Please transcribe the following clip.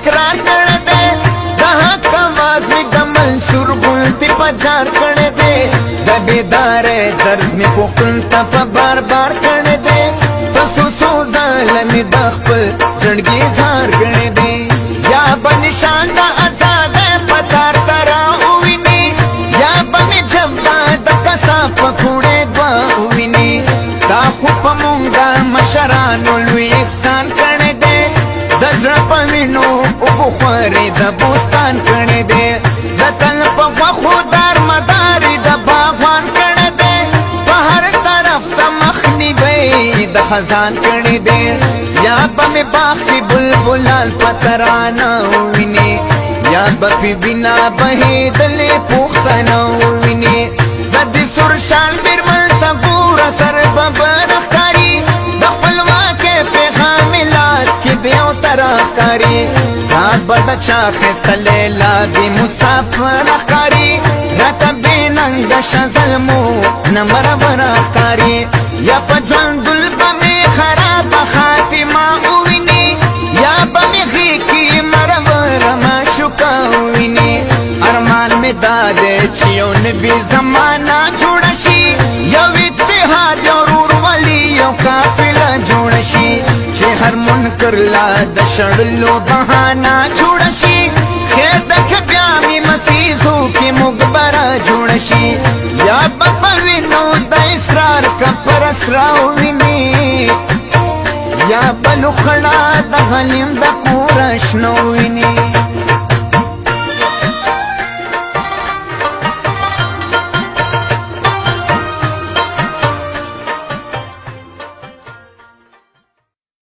تکرار کړه دې د حق आवाज می د منصور ګل تی پجار کړه دې د بیدار درد می پختون ته په بار بار کړه دې پسو سو ظالم د خپل زړګي زار کړه دې یا بنشان د آزاد پتار ترا ویني یا بن جبا د کسا پکوړې دوا ویني دا خو په مونږه مشرانو لوی احسان کړه دې د زړه په وینو او بخوري د بوستان کړه دې د تل په وخو دار مداري د باغوان کړه دې په هر طرف ته مخني وي د خزان کړه دې یا په می باغ کې بلبلال پترانا ویني یا په وینا بهدلې پوښتنه ویني د دې سر شال بیرمل تا ګور سر ببرخکاری د خپلواکۍ پیغام لاس کې دیو ترخکاری دا بد چا خستلې لا دی مسافر خکاری راته بیننګ شزلمو نمبر برخکاری یا په ژوند دلبمې خراب خاتمه ویني یا بمې غي کې مرور معشوقه ویني ارمان می داده چې یو نبی زمانہ جوړ شي یو اتحاد یو ورورولي یو قافله جوړ شي چې هر منکر لا د شړلو بهانه جوړ شي خیر د بیا می مسیحو کې مغبره جوړ شي یا بپوینو د اسرار کا پر اسراو ویني یا بلو خړه د غلیم د کورش نو ویني